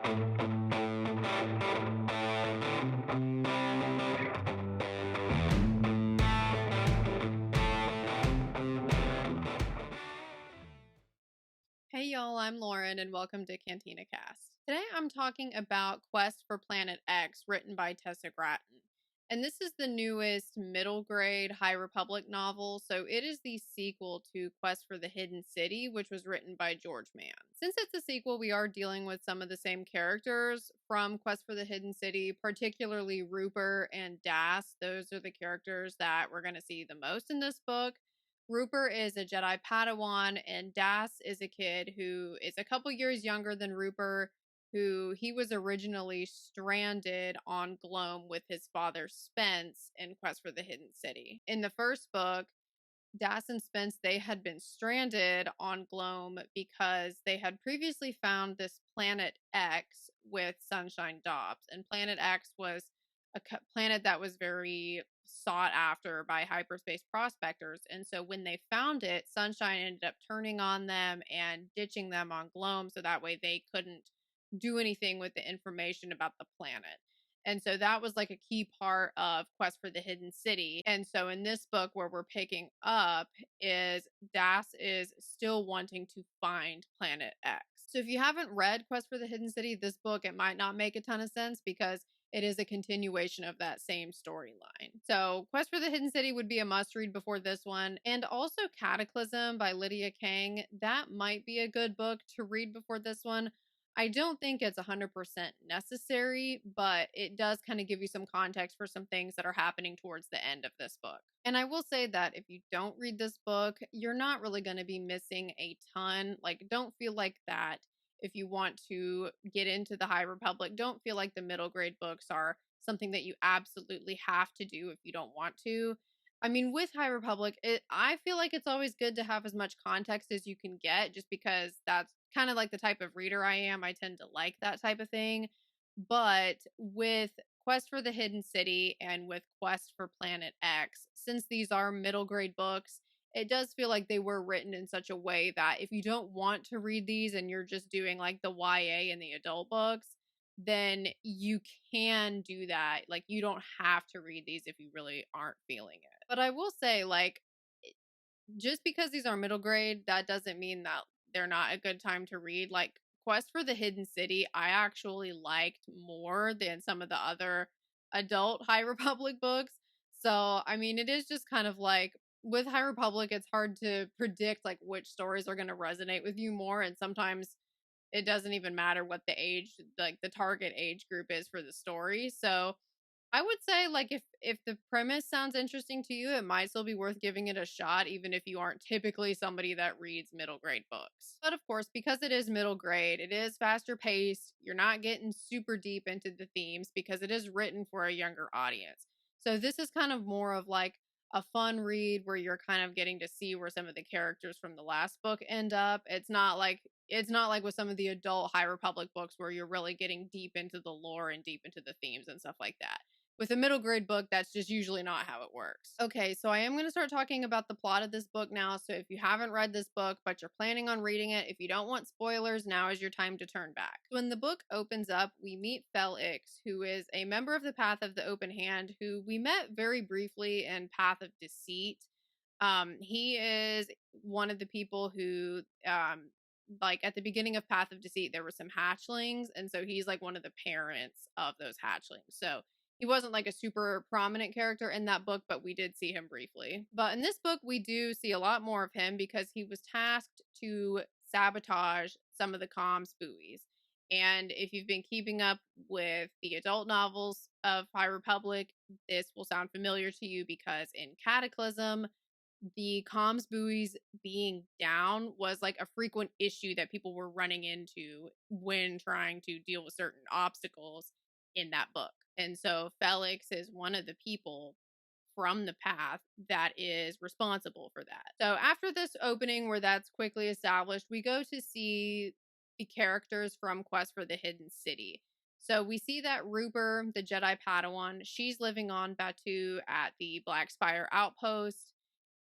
Hey y'all, I'm Lauren and welcome to Cantina Cast. Today I'm talking about Quest for Planet X, written by Tessa Gratton. And this is the newest middle grade High Republic novel, so it is the sequel to Quest for the Hidden City, which was written by George Mann. Since it's a sequel, we are dealing with some of the same characters from Quest for the Hidden City, particularly Rupert and Das. Those are the characters that we're going to see the most in this book. Rupert is a Jedi Padawan, and Das is a kid who is a couple years younger than Rupert, who he was originally stranded on Gloam with his father Spence in Quest for the Hidden City. In the first book, Das and Spence, they had been stranded on Gloam because they had previously found this Planet X with Sunshine Dobbs. And Planet X was a planet that was very sought after by hyperspace prospectors. And so when they found it, Sunshine ended up turning on them and ditching them on Gloam so that way they couldn't do anything with the information about the planet. And so that was like a key part of Quest for the Hidden City. And so in this book, where we're picking up, is Das is still wanting to find Planet X. So if you haven't read Quest for the Hidden City, this book, it might not make a ton of sense because it is a continuation of that same storyline. So Quest for the Hidden City would be a must read before this one. And also Cataclysm by Lydia Kang. That might be a good book to read before this one. I don't think it's 100% necessary, but it does kind of give you some context for some things that are happening towards the end of this book. And I will say that if you don't read this book, you're not really going to be missing a ton. Like, don't feel like that if you want to get into the High Republic. Don't feel like the middle grade books are something that you absolutely have to do if you don't want to. I mean, with High Republic, I feel like it's always good to have as much context as you can get, just because that's kind of like the type of reader I am. I tend to like that type of thing. But with Quest for the Hidden City and with Quest for Planet X, since these are middle grade books, it does feel like they were written in such a way that if you don't want to read these and you're just doing like the YA and the adult books, then you can do that. Like, you don't have to read these if you really aren't feeling it. But I will say, like, just because these are middle grade, that doesn't mean that they're not a good time to read. Like, Quest for the Hidden City, I actually liked more than some of the other adult High Republic books. So, I mean, it is just kind of like, with High Republic, it's hard to predict, like, which stories are going to resonate with you more. And sometimes it doesn't even matter what the age, like the target age group is for the story. So I would say, like, if the premise sounds interesting to you, it might still be worth giving it a shot, even if you aren't typically somebody that reads middle grade books. But of course, because it is middle grade, it is faster paced. You're not getting super deep into the themes because it is written for a younger audience. So this is kind of more of like a fun read where you're kind of getting to see where some of the characters from the last book end up. It's not like with some of the adult High Republic books where you're really getting deep into the lore and deep into the themes and stuff like that. With a middle grade book, that's just usually not how it works. Okay, so I am going to start talking about the plot of this book now. So if you haven't read this book, but you're planning on reading it, if you don't want spoilers, now is your time to turn back. When the book opens up, we meet Felix, who is a member of the Path of the Open Hand, who we met very briefly in Path of Deceit. He is one of the people who, like at the beginning of Path of Deceit, there were some hatchlings, and so he's like one of the parents of those hatchlings. So he wasn't like a super prominent character in that book, but we did see him briefly. But in this book, we do see a lot more of him because he was tasked to sabotage some of the comms buoys. And if you've been keeping up with the adult novels of High Republic, this will sound familiar to you because in Cataclysm, the comms buoys being down was like a frequent issue that people were running into when trying to deal with certain obstacles in that book. And so Felix is one of the people from the path that is responsible for that. So after this opening where that's quickly established, we go to see the characters from Quest for the Hidden City. So we see that Rupert, the Jedi Padawan, she's living on Batuu at the Black Spire outpost.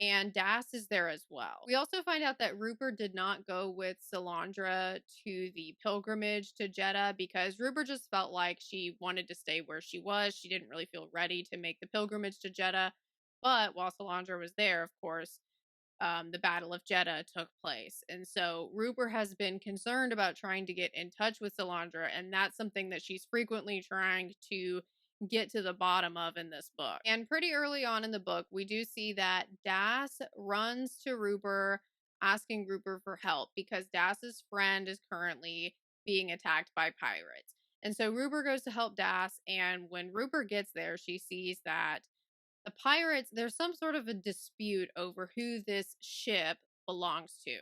and Das is there as well. We also find out that Rupert did not go with Salandra to the pilgrimage to Jeddah because Rupert just felt like she wanted to stay where she was. She didn't really feel ready to make the pilgrimage to Jeddah. But while Salandra was there, of course, the Battle of Jeddah took place. And so Rupert has been concerned about trying to get in touch with Salandra, and that's something that she's frequently trying to get to the bottom of in this book. And pretty early on in the book, we do see that Das runs to Rupert asking Rupert for help because Das's friend is currently being attacked by pirates. And so Rupert goes to help Das, and when Rupert gets there, she sees that the pirates, there's some sort of a dispute over who this ship belongs to.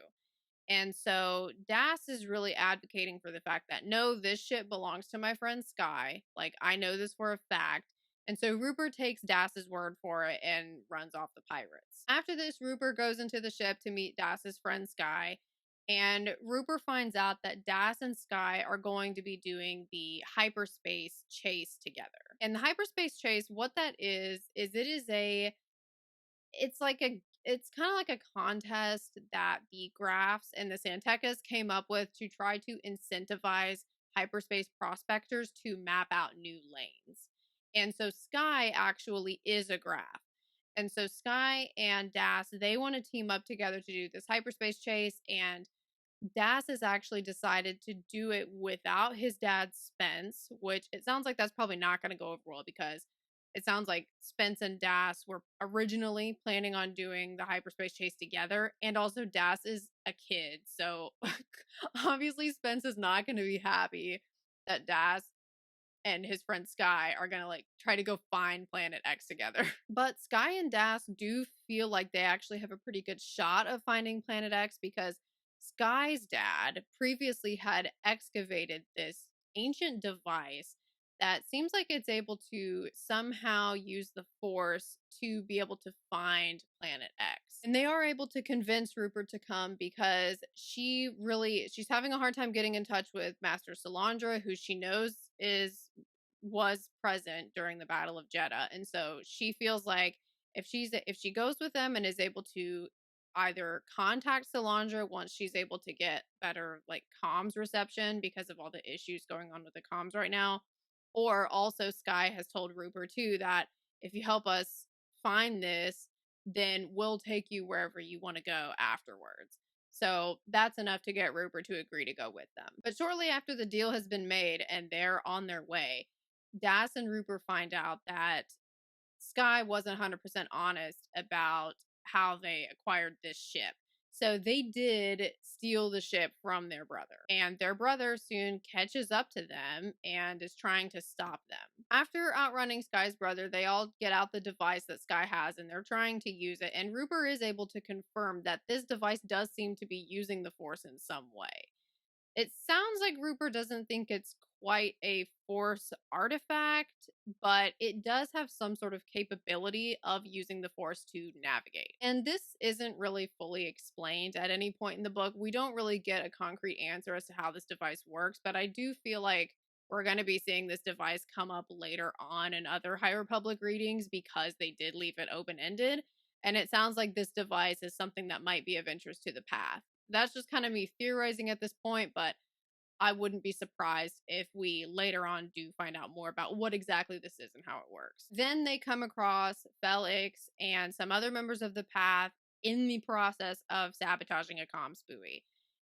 And so Das is really advocating for the fact that no, this ship belongs to my friend Sky. Like, I know this for a fact. And so Rupert takes Das's word for it and runs off the pirates. After this, Rupert goes into the ship to meet Das's friend Sky. And Rupert finds out that Das and Sky are going to be doing the hyperspace chase together. And the hyperspace chase, what that is it is it's kind of like a contest that the Graphs and the Santecas came up with to try to incentivize hyperspace prospectors to map out new lanes. And so Sky actually is a Graph. And so Sky and Das, they want to team up together to do this hyperspace chase, and Das has actually decided to do it without his dad, Spence, which it sounds like that's probably not going to go over well because it sounds like Spence and Das were originally planning on doing the hyperspace chase together. And also, Das is a kid. So obviously, Spence is not going to be happy that Das and his friend Sky are gonna like try to go find Planet X together. But Sky and Das do feel like they actually have a pretty good shot of finding Planet X because Sky's dad previously had excavated this ancient device that seems like it's able to somehow use the Force to be able to find Planet X. And they are able to convince Rupert to come because she's having a hard time getting in touch with Master Salandra, who she knows was present during the Battle of Jeddah. And so she feels like if she goes with them and is able to either contact Salandra once she's able to get better like comms reception because of all the issues going on with the comms right now, or also Sky has told Rupert too that if you help us find this, then we'll take you wherever you want to go afterwards. So that's enough to get Rupert to agree to go with them. But shortly after the deal has been made and they're on their way, Das and Rupert find out that Sky wasn't 100% honest about how they acquired this ship. So they did steal the ship from their brother. And their brother soon catches up to them and is trying to stop them. After outrunning Sky's brother, they all get out the device that Sky has and they're trying to use it. And Rupert is able to confirm that this device does seem to be using the Force in some way. It sounds like Rupert doesn't think it's quite a Force artifact, but it does have some sort of capability of using the Force to navigate. And this isn't really fully explained at any point in the book. We don't really get a concrete answer as to how this device works, but I do feel like we're going to be seeing this device come up later on in other High Republic readings because they did leave it open-ended. And it sounds like this device is something that might be of interest to the path. That's just kind of me theorizing at this point, but I wouldn't be surprised if we later on do find out more about what exactly this is and how it works. Then they come across Felix and some other members of the path in the process of sabotaging a comms buoy.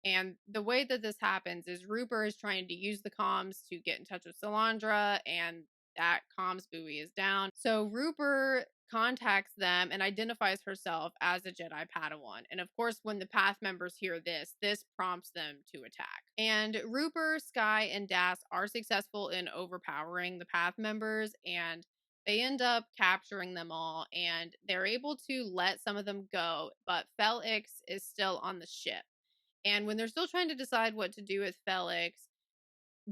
And the way that this happens is Rupert is trying to use the comms to get in touch with Salandra, and that comms buoy is down. So Rupert contacts them and identifies herself as a Jedi Padawan. And of course, when the path members hear this prompts them to attack. And Rupert, Sky, and Das are successful in overpowering the path members, and they end up capturing them all, and they're able to let some of them go, but Felix is still on the ship. And when they're still trying to decide what to do with Felix,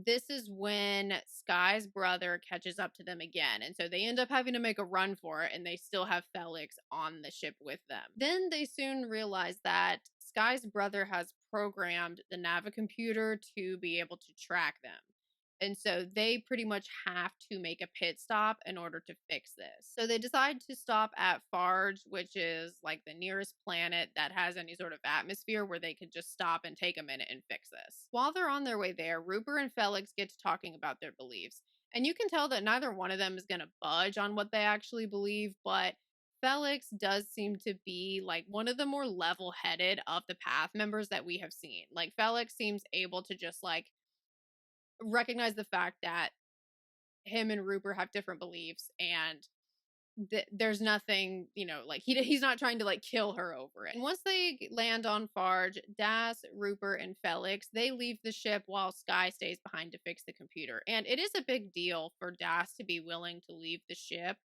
this is when Sky's brother catches up to them again. And so they end up having to make a run for it, and they still have Felix on the ship with them. Then they soon realize that Sky's brother has programmed the navicomputer to be able to track them. And so they pretty much have to make a pit stop in order to fix this. So they decide to stop at Farge, which is like the nearest planet that has any sort of atmosphere where they could just stop and take a minute and fix this. While they're on their way there, Rupert and Felix get to talking about their beliefs. And you can tell that neither one of them is going to budge on what they actually believe, but Felix does seem to be like one of the more level headed of the path members that we have seen. Like, Felix seems able to just like recognize the fact that him and Rupert have different beliefs, and there's nothing, like he's not trying to like kill her over it. And once they land on Farge, Das, Rupert, and Felix, they leave the ship while Sky stays behind to fix the computer. And it is a big deal for Das to be willing to leave the ship,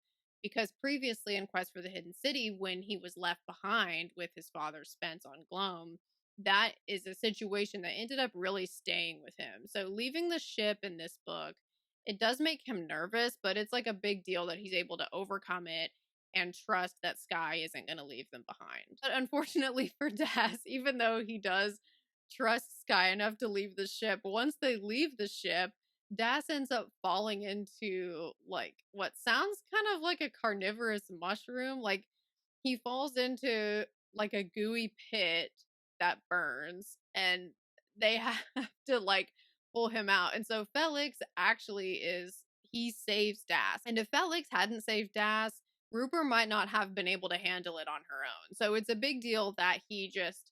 because previously in Quest for the Hidden City, when he was left behind with his father Spence on Gloam, that is a situation that ended up really staying with him. So leaving the ship in this book, it does make him nervous, but it's like a big deal that he's able to overcome it and trust that Sky isn't going to leave them behind. But unfortunately for Das, even though he does trust Sky enough to leave the ship, once they leave the ship, Das ends up falling into like what sounds kind of like a carnivorous mushroom. Like, he falls into like a gooey pit that burns, and they have to like pull him out. And so Felix actually he saves Das. And if Felix hadn't saved Das, Rupert might not have been able to handle it on her own. So it's a big deal that he just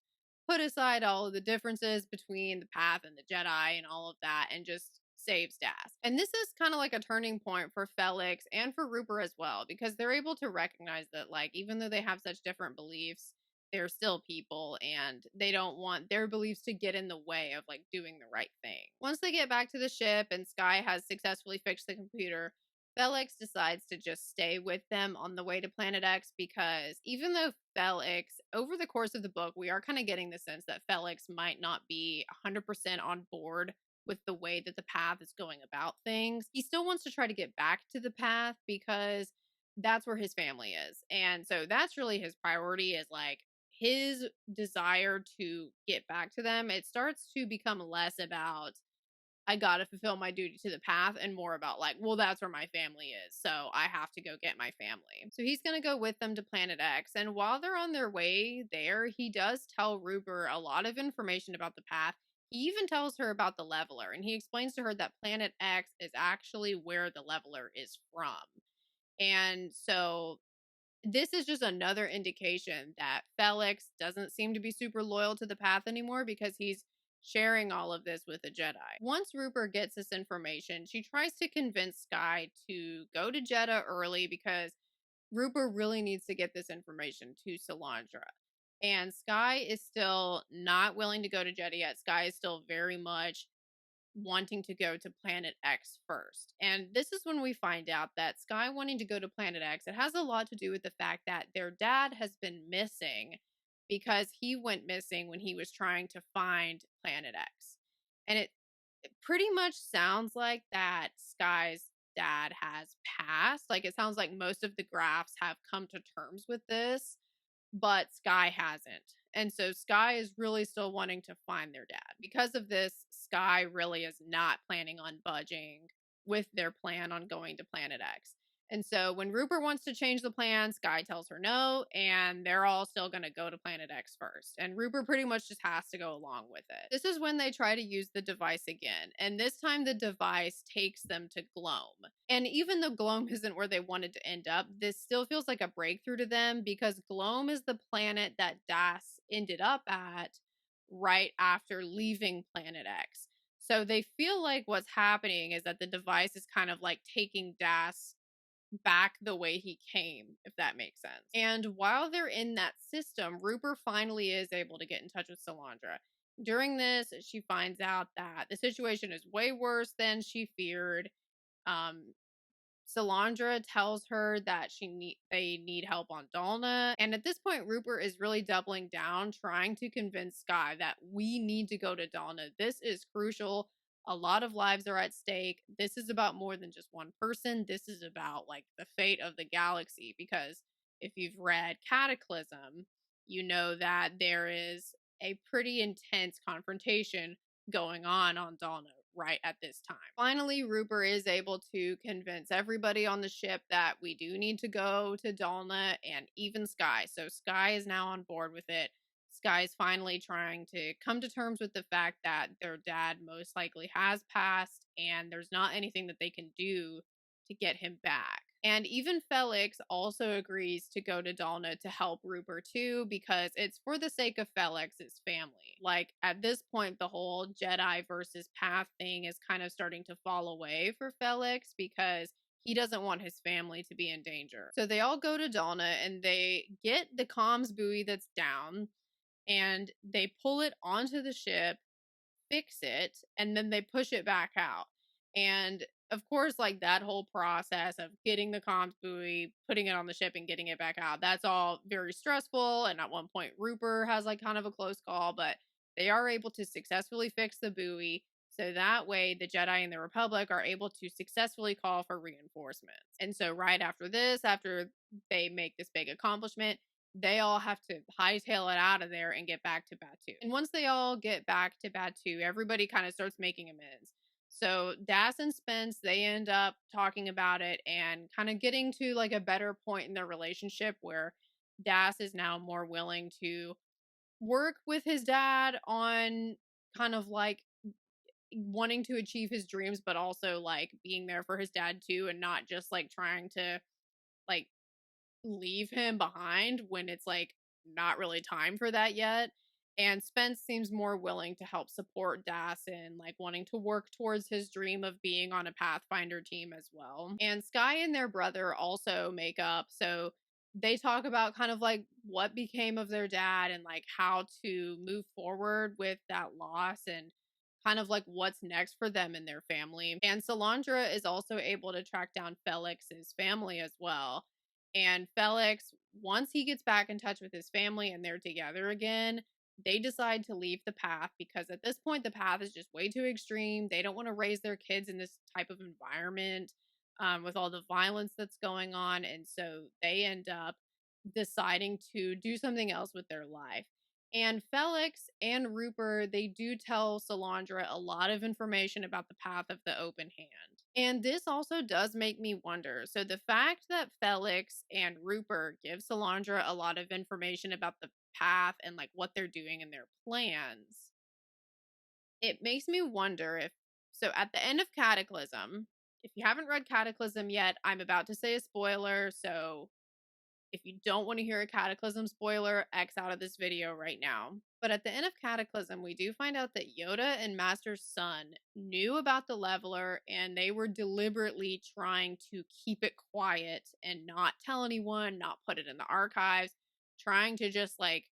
put aside all of the differences between the path and the Jedi and all of that and just saves Das. And this is kind of like a turning point for Felix and for Rupert as well, because they're able to recognize that, like, even though they have such different beliefs, they're still people, and they don't want their beliefs to get in the way of like doing the right thing. Once they get back to the ship and Sky has successfully fixed the computer, Felix decides to just stay with them on the way to Planet X, because even though Felix, over the course of the book, we are kind of getting the sense that Felix might not be 100% on board with the way that the path is going about things, he still wants to try to get back to the path because that's where his family is. And so that's really his priority, is like his desire to get back to them. It starts to become less about, I gotta fulfill my duty to the path, and more about like, well, that's where my family is, so I have to go get my family. So he's gonna go with them to Planet X, and while they're on their way there, he does tell Rupert a lot of information about the path. He even tells her about the leveler, and he explains to her that Planet X is actually where the leveler is from. And so this is just another indication that Felix doesn't seem to be super loyal to the path anymore, because he's sharing all of this with a Jedi. Once Rupert gets this information, she tries to convince Sky to go to Jeddah early, because Rupert really needs to get this information to Salandra. And Sky is still not willing to go to Jeddah yet. Sky is still very much wanting to go to Planet X first. And this is when we find out that Sky wanting to go to Planet X, it has a lot to do with the fact that their dad has been missing, because he went missing when he was trying to find Planet X. And it pretty much sounds like that Sky's dad has passed. Like, it sounds like most of the Graphs have come to terms with this, but Sky hasn't. And so Sky is really still wanting to find their dad. Because of this, Sky really is not planning on budging with their plan on going to Planet X. And so when Rupert wants to change the plan, Sky tells her no, and they're all still going to go to Planet X first. And Rupert pretty much just has to go along with it. This is when they try to use the device again, and this time the device takes them to Gloam. And even though Gloam isn't where they wanted to end up, this still feels like a breakthrough to them, because Gloam is the planet that Das ended up at right after leaving Planet X. So they feel like what's happening is that the device is kind of like taking Das back the way he came, if that makes sense. And while they're in that system, Rupert finally is able to get in touch with Salandra. During this, she finds out that the situation is way worse than she feared. Salandra tells her that they need help on Dalna. And at this point, Rupert is really doubling down, trying to convince Sky that we need to go to Dalna. This is crucial. A lot of lives are at stake. This is about more than just one person. This is about like the fate of the galaxy, because if you've read Cataclysm, you know that there is a pretty intense confrontation going on Dalna right at this time. Finally, Rupert is able to convince everybody on the ship that we do need to go to Dalna, and even Sky. So Sky is now on board with it. Sky is finally trying to come to terms with the fact that their dad most likely has passed, and there's not anything that they can do to get him back. And even Felix also agrees to go to Dalna to help Rupert too, because it's for the sake of Felix's family. Like, at this point, the whole Jedi versus Path thing is kind of starting to fall away for Felix, because he doesn't want his family to be in danger. So they all go to Dalna and they get the comms buoy that's down, and they pull it onto the ship, fix it, and then they push it back out. And of course, like, that whole process of getting the comms buoy, putting it on the ship, and getting it back out, that's all very stressful. And at one point, Rupert has like kind of a close call, but they are able to successfully fix the buoy. So that way, the Jedi and the Republic are able to successfully call for reinforcements. And so, right after this, after they make this big accomplishment, they all have to hightail it out of there and get back to Batu. And once they all get back to Batu, everybody kind of starts making amends. So Das and Spence, they end up talking about it and kind of getting to like a better point in their relationship, where Das is now more willing to work with his dad on kind of like wanting to achieve his dreams, but also like being there for his dad too, and not just like trying to like leave him behind when it's like not really time for that yet. And Spence seems more willing to help support Das in like wanting to work towards his dream of being on a Pathfinder team as well. And Sky and their brother also make up. So they talk about kind of like what became of their dad and like how to move forward with that loss, and kind of like what's next for them and their family. And Salandra is also able to track down Felix's family as well. And Felix, once he gets back in touch with his family and they're together again, they decide to leave the Path, because at this point, the Path is just way too extreme. They don't want to raise their kids in this type of environment with all the violence that's going on. And so they end up deciding to do something else with their life. And Felix and Rupert, they do tell Salandra a lot of information about the Path of the Open Hand. And this also does make me wonder. So the fact that Felix and Rupert give Salandra a lot of information about the Path and like what they're doing and their plans, it makes me wonder if, so at the end of Cataclysm, if you haven't read Cataclysm yet, I'm about to say a spoiler, so if you don't want to hear a Cataclysm spoiler, X out of this video right now. But at the end of Cataclysm, we do find out that Yoda and Master's son knew about the Leveler, and they were deliberately trying to keep it quiet and not tell anyone, not put it in the archives, trying to just like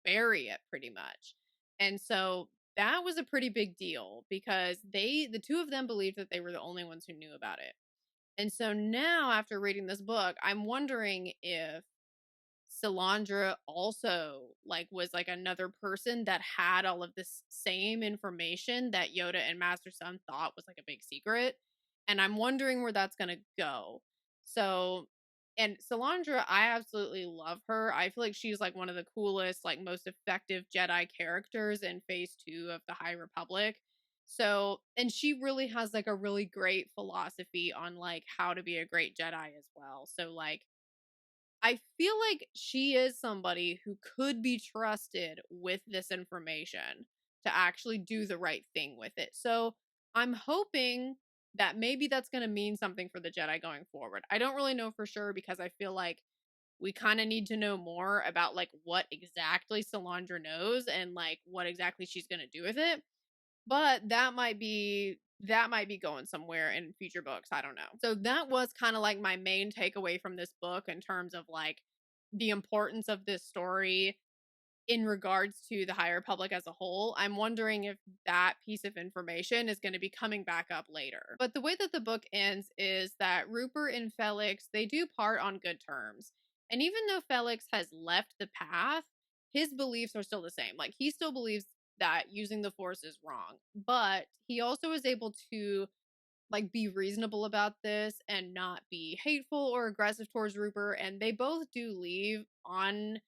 bury it pretty much. And so that was a pretty big deal, because the two of them believed that they were the only ones who knew about it. And so now, after reading this book, I'm wondering if Salandra also like was like another person that had all of this same information that Yoda and Master Son thought was like a big secret. And I'm wondering where that's gonna go. So, and Salandra, I absolutely love her. I feel like she's like one of the coolest, like most effective Jedi characters in Phase 2 of the High Republic. So, and she really has like a really great philosophy on like how to be a great Jedi as well. So, like, I feel like she is somebody who could be trusted with this information to actually do the right thing with it. So, I'm hoping that maybe that's going to mean something for the Jedi going forward. I don't really know for sure, because I feel like we kind of need to know more about like what exactly Salandra knows and like what exactly she's going to do with it. But that might be going somewhere in future books. I don't know. So that was kind of like my main takeaway from this book in terms of like the importance of this story in regards to the High Republic as a whole. I'm wondering if that piece of information is going to be coming back up later. But the way that the book ends is that Rupert and Felix, they do part on good terms. And even though Felix has left the Path, his beliefs are still the same. Like, he still believes that using the Force is wrong, but he also is able to like be reasonable about this and not be hateful or aggressive towards Rupert. And they both do leave on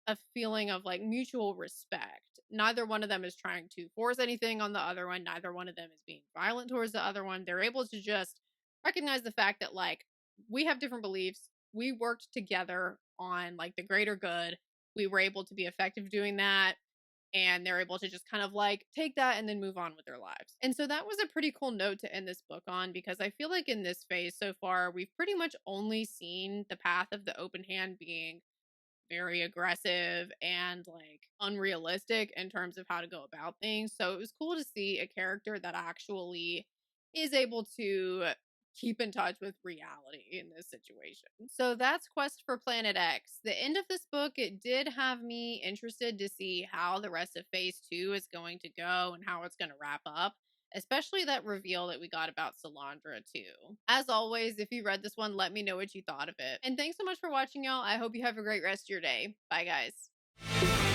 a feeling of like mutual respect. neither one of them is trying to force anything on the other one. Neither one of them is being violent towards the other one. They're able to just recognize the fact that, like, we have different beliefs. We worked together on, like, the greater good. We were able to be effective doing that, and they're able to just kind of like take that and then move on with their lives. And so that was a pretty cool note to end this book on, because I feel like in this phase so far, we've pretty much only seen the path of the open hand being very aggressive and like unrealistic in terms of how to go about things. So it was cool to see a character that actually is able to keep in touch with reality in this situation. So that's Quest for Planet X. The end of this book, it did have me interested to see how the rest of phase 2 is going to go and how it's going to wrap up. Especially that reveal that we got about Salandra, too. As always, if you read this one, let me know what you thought of it. And thanks so much for watching, y'all. I hope you have a great rest of your day. Bye, guys.